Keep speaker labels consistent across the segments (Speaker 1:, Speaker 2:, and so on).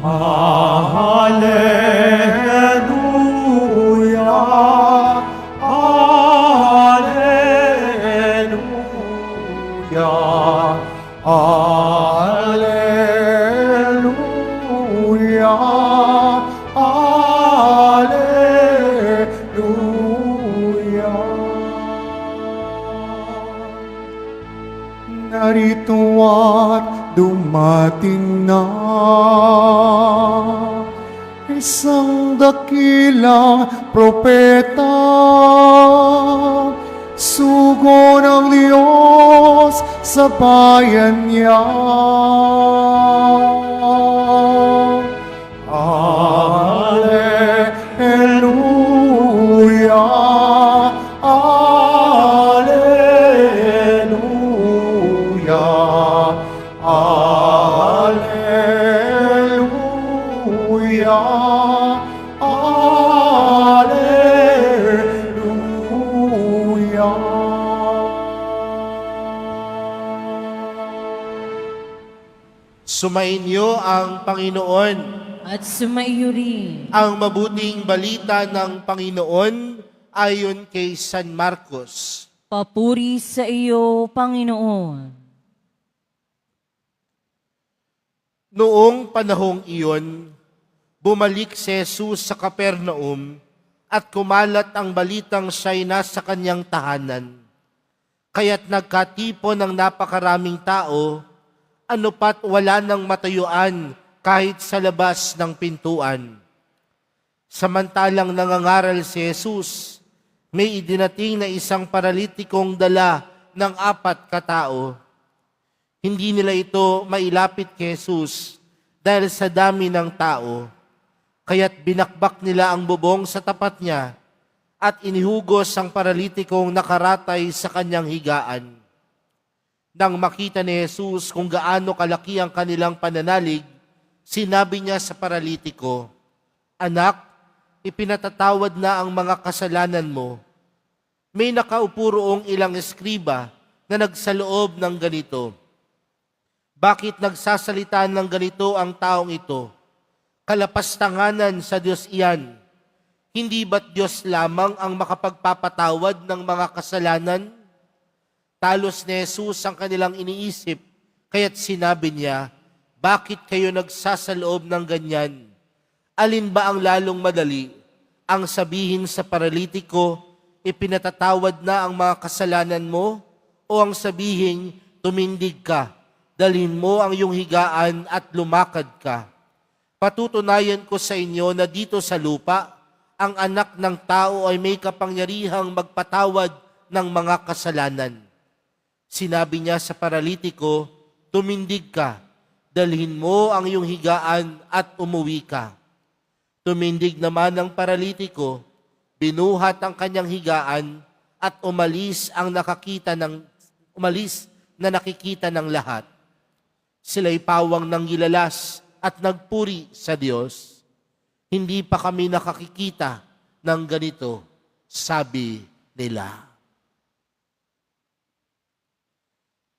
Speaker 1: Alleluia, Alleluia, Alleluia, Alleluia. Narito at dumating na isang dakilang propeta, sugo ng Diyos sa bayan niya. Alleluia, Alleluia, Alleluia, Alleluia.
Speaker 2: Sumainyo ang Panginoon.
Speaker 3: At sumaiyo rin.
Speaker 2: Ang mabuting balita ng Panginoon ayon kay San Marcos.
Speaker 3: Papuri sa iyo, Panginoon.
Speaker 2: Noong panahong iyon, bumalik si Jesus sa Capernaum at kumalat ang balitang siya'y nasa kanyang tahanan. Kaya't nagkatipon ng napakaraming tao, ano pat wala nang matayuan kahit sa labas ng pintuan. Samantalang nangangaral si Jesus, may idinating na isang paralitikong dala ng 4 katao. Hindi nila ito mailapit kay Jesus dahil sa dami ng tao. Kaya't binakbak nila ang bubong sa tapat niya at inihugos ang paralitikong nakaratay sa kanyang higaan. Nang makita ni Jesus kung gaano kalaki ang kanilang pananalig, sinabi niya sa paralitiko, "Anak, ipinatatawad na ang mga kasalanan mo." May nakaupo roong ilang eskriba na nagsaloob ng ganito, "Bakit nagsasalita ng ganito ang taong ito? Kalapastanganan sa Diyos iyan. Hindi ba't Diyos lamang ang makapagpapatawad ng mga kasalanan?" Talos ni Jesus ang kanilang iniisip, kaya't sinabi niya, "Bakit kayo nagsasaloob ng ganyan? Alin ba ang lalong madali? Ang sabihin sa paralitiko, ipinatatawad na ang mga kasalanan mo? O ang sabihin, tumindig ka, dalhin mo ang iyong higaan at lumakad ka? Patutunayan ko sa inyo na dito sa lupa, ang anak ng tao ay may kapangyarihang magpatawad ng mga kasalanan." Sinabi niya sa paralitiko, "Tumindig ka, dalhin mo ang iyong higaan at umuwi ka." Tumindig naman ang paralitiko, binuhat ang kanyang higaan at umalis na nakikita ng lahat. Sila'y pawang ng gilalas at nagpuri sa Diyos. "Hindi pa kami nakakikita ng ganito," sabi nila.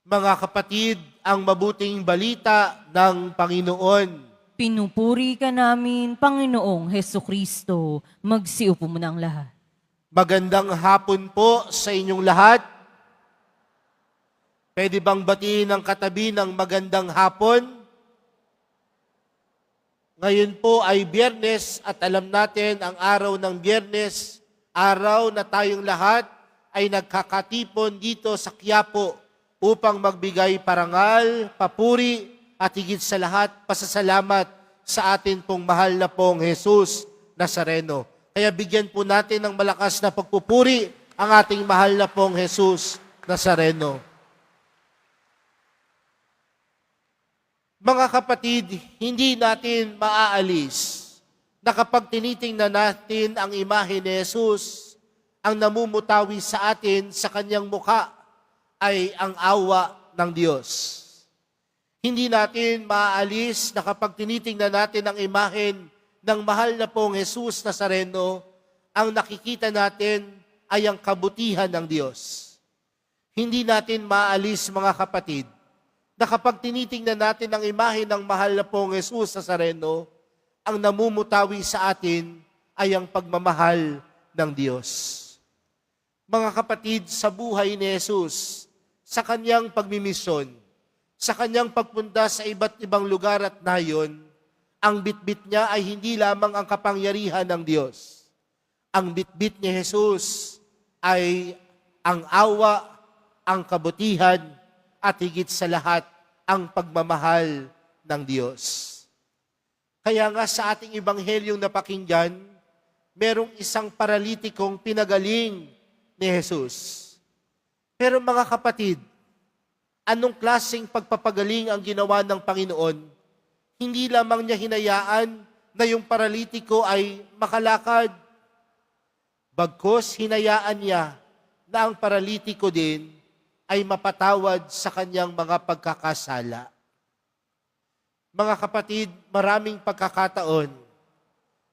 Speaker 2: Mga kapatid, ang mabuting balita ng Panginoon.
Speaker 3: Pinupuri ka namin, Panginoong Hesukristo. Magsiupo mo ng lahat.
Speaker 2: Magandang hapon po sa inyong lahat. Pwede bang batiin ang katabi ng magandang hapon? Ngayon po ay Biyernes at alam natin ang araw ng Biyernes, araw na tayong lahat ay nagkakatipon dito sa Quiapo upang magbigay parangal, papuri, at higit sa lahat, pasasalamat sa atin pong mahal na pong Jesus Nazareno. Kaya bigyan po natin ng malakas na pagpupuri ang ating mahal na pong Jesus Nazareno. Mga kapatid, hindi natin maaalis na kapag tinitingnan natin ang imahe ni Jesus, ang namumutawi sa atin sa kanyang mukha ay ang awa ng Diyos. Hindi natin maaalis na kapag tinitingnan natin ang imahen ng mahal na pong Jesus Nazareno, ang nakikita natin ay ang kabutihan ng Diyos. Hindi natin maaalis, mga kapatid, na kapag tinitingnan natin ang imahe ng mahal na pong Jesus Nazareno, ang namumutawi sa atin ay ang pagmamahal ng Diyos. Mga kapatid, sa buhay ni Jesus, sa kanyang pagmimisyon, sa kanyang pagpunta sa iba't ibang lugar at nayon, ang bitbit niya ay hindi lamang ang kapangyarihan ng Diyos. Ang bitbit ni Jesus ay ang awa, ang kabutihan, at higit sa lahat, ang pagmamahal ng Diyos. Kaya nga sa ating ibanghelyong napakinggan, merong isang paralitikong pinagaling ni Jesus. Pero mga kapatid, anong klaseng pagpapagaling ang ginawa ng Panginoon? Hindi lamang niya hinayaan na yung paralitiko ay makalakad. Bagkus hinayaan niya na ang paralitiko din ay mapatawad sa kanyang mga pagkakasala. Mga kapatid, maraming pagkakataon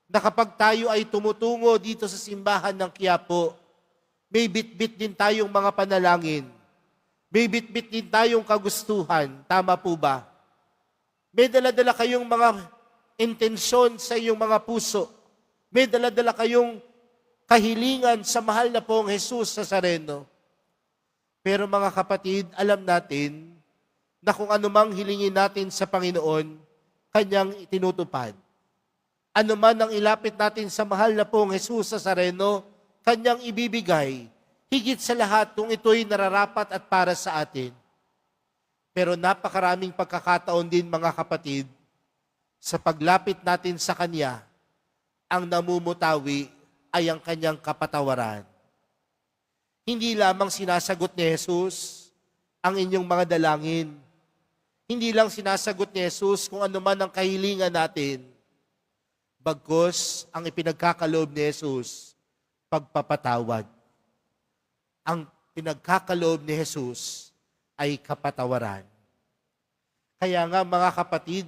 Speaker 2: na kapag tayo ay tumutungo dito sa simbahan ng Quiapo, may bitbit din tayong mga panalangin. May bitbit din tayong kagustuhan. Tama po ba? May daladala kayong mga intensyon sa iyong mga puso. May daladala kayong kahilingan sa mahal na pong Jesus Nazareno. Pero mga kapatid, alam natin na kung anumang hilingin natin sa Panginoon, Kanyang itinutupad. Ano man ang ilapit natin sa mahal na pong Jesus Nazareno, Kanyang ibibigay. Higit sa lahat kung ito'y nararapat at para sa atin. Pero napakaraming pagkakataon din mga kapatid, sa paglapit natin sa Kanya, ang namumutawi ay ang Kanyang kapatawaran. Hindi lamang sinasagot ni Jesus ang inyong mga dalangin. Hindi lang sinasagot ni Jesus kung ano man ang kahilingan natin. Bagkus, ang ipinagkakaloob ni Jesus, pagpapatawad. Ang pinagkakaloob ni Jesus ay kapatawaran. Kaya nga mga kapatid,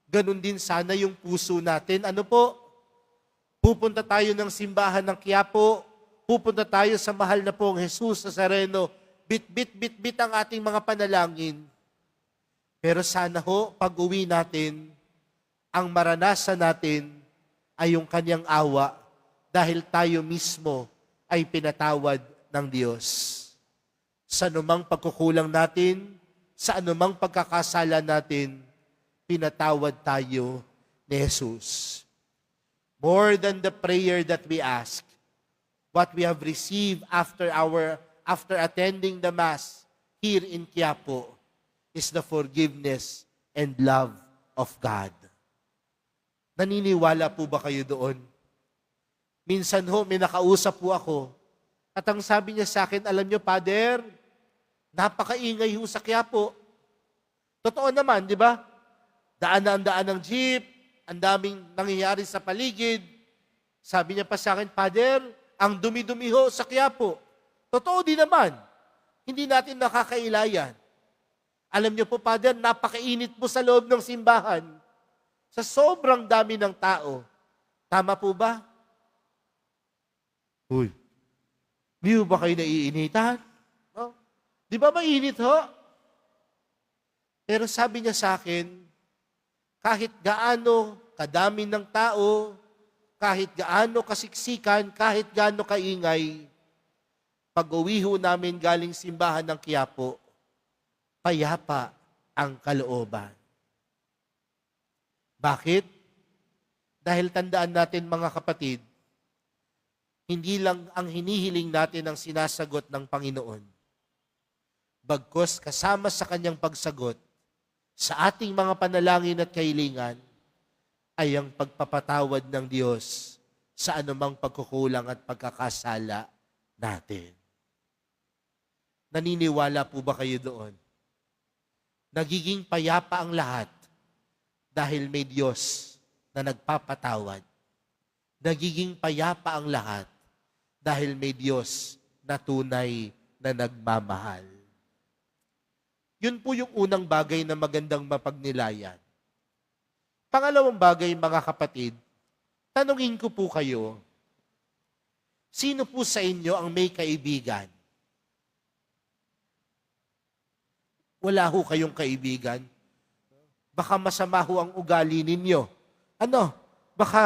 Speaker 2: ganun din sana yung puso natin. Ano po? Pupunta tayo ng simbahan ng Quiapo, pupunta tayo sa mahal na pong Jesus Nazareno, bit ang ating mga panalangin. Pero sana ho, pag-uwi natin, ang maranasan natin ay yung Kanyang awa dahil tayo mismo ay pinatawad ng Diyos. Sa anumang pagkukulang natin, sa anumang pagkakasala natin, pinatawad tayo ni Jesus. More than the prayer that we ask, what we have received after attending the Mass here in Quiapo is the forgiveness and love of God. Naniniwala po ba kayo doon? Minsan ho, may nakausap po ako at ang sabi niya sa akin, alam niyo, Father, napakaingay ho sa Quiapo. Totoo naman, di ba? Daan na ang daan ng jeep, ang daming nangyayari sa paligid. Sabi niya pa sa akin, Father, ang dumi-dumi ho sa Quiapo. Totoo din naman. Hindi natin nakakailayan. Alam niyo po, Father, napakainit po sa loob ng simbahan. Sa sobrang dami ng tao. Tama po ba? Uy, di ba kayo naiinitan? No? Di ba mainit ho? Pero sabi niya sa akin, kahit gaano kadami ng tao, kahit gaano kasiksikan, kahit gaano kaingay, pag-uwi ho namin galing simbahan ng Quiapo, payapa ang kalooban. Bakit? Dahil tandaan natin mga kapatid, hindi lang ang hinihiling natin ang sinasagot ng Panginoon. Bagkus kasama sa Kanyang pagsagot, sa ating mga panalangin at kahilingan, ay ang pagpapatawad ng Diyos sa anumang pagkukulang at pagkakasala natin. Naniniwala po ba kayo doon? Nagiging payapa ang lahat dahil may Diyos na nagpapatawad. Nagiging payapa ang lahat dahil may Diyos na tunay na nagmamahal. Yun po yung unang bagay na magandang mapagnilayan. Pangalawang bagay, mga kapatid, tanungin ko po kayo, sino po sa inyo ang may kaibigan? Wala ho kayong kaibigan? Baka masama ho ang ugali ninyo. Ano? Baka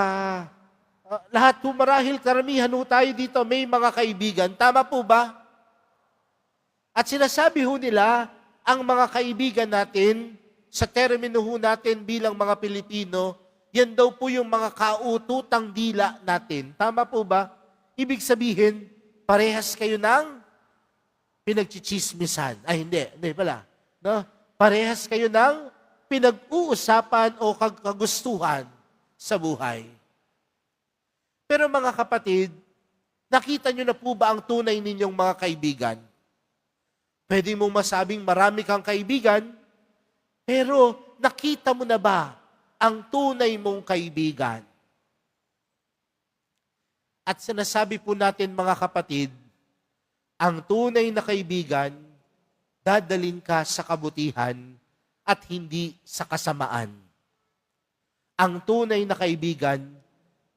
Speaker 2: lahat po marahil karamihan ho tayo dito may mga kaibigan. Tama po ba? At sinasabi ho nila, ang mga kaibigan natin, sa termino ho natin bilang mga Pilipino, yan daw po yung mga kaututang dila natin. Tama po ba? Ibig sabihin, parehas kayo ng pinagchichismisan. Ay, hindi pala. No? Parehas kayo ng pinag-uusapan o kagustuhan sa buhay. Pero mga kapatid, nakita nyo na po ba ang tunay ninyong mga kaibigan? Pwede mong masabing marami kang kaibigan, pero nakita mo na ba ang tunay mong kaibigan? At sinasabi po natin mga kapatid, ang tunay na kaibigan, dadalin ka sa kabutihan at hindi sa kasamaan. Ang tunay na kaibigan,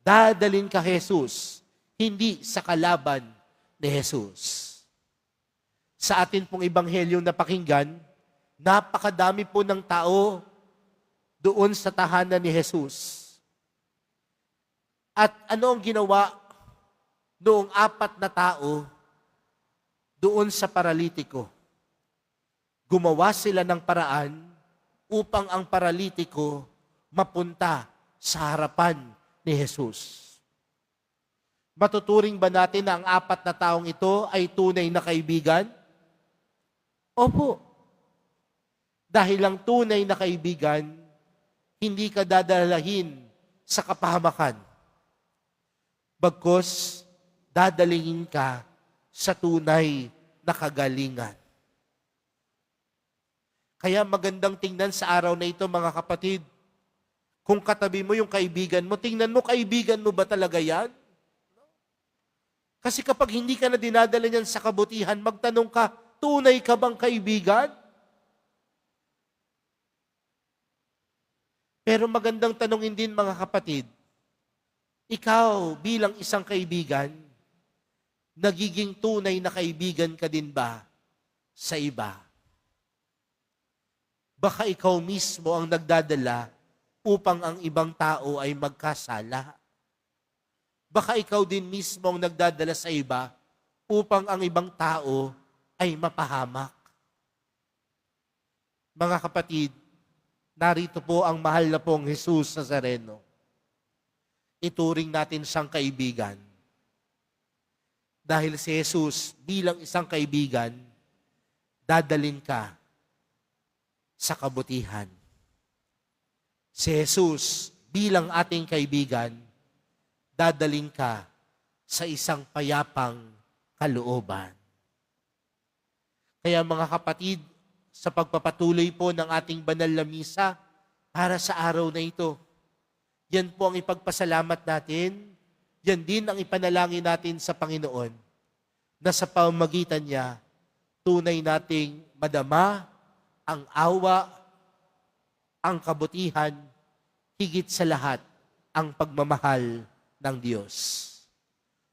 Speaker 2: dadalin ka Jesus, hindi sa kalaban ni Jesus. Sa atin pong ebanghelyo na pakinggan, napakadami po ng tao doon sa tahanan ni Jesus. At ano ang ginawa noong 4 na tao doon sa paralitiko? Gumawa sila ng paraan upang ang paralitiko mapunta sa harapan ni Jesus. Matuturing ba natin na ang 4 na taong ito ay tunay na kaibigan? Opo. Dahil ang tunay na kaibigan, hindi ka dadalahin sa kapahamakan. Bagkus, dadalingin ka sa tunay na kagalingan. Kaya magandang tingnan sa araw na ito, mga kapatid. Kung katabi mo yung kaibigan mo, tingnan mo, kaibigan mo ba talaga yan? Kasi kapag hindi ka na dinadala niyan sa kabutihan, magtanong ka, tunay ka bang kaibigan? Pero magandang tanongin din, mga kapatid, ikaw bilang isang kaibigan, nagiging tunay na kaibigan ka din ba sa iba? Baka ikaw mismo ang nagdadala upang ang ibang tao ay magkasala. Baka ikaw din mismo ang nagdadala sa iba upang ang ibang tao ay mapahamak. Mga kapatid, narito po ang mahal na pong Jesus Nazareno. Ituring natin siyang kaibigan. Dahil si Jesus bilang isang kaibigan, dadalin ka sa kabutihan. Si Jesus bilang ating kaibigan, dadalin ka sa isang payapang kalooban. Kaya mga kapatid, sa pagpapatuloy po ng ating banal na misa para sa araw na ito, yan po ang ipagpasalamat natin, yan din ang ipanalangin natin sa Panginoon, na sa pamamagitan niya, tunay nating madama ang awa, ang kabutihan, higit sa lahat, ang pagmamahal ng Diyos.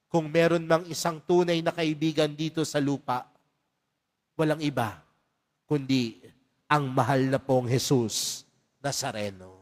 Speaker 2: Kung meron mang isang tunay na kaibigan dito sa lupa, walang iba, kundi ang mahal na pong Jesus Nazareno.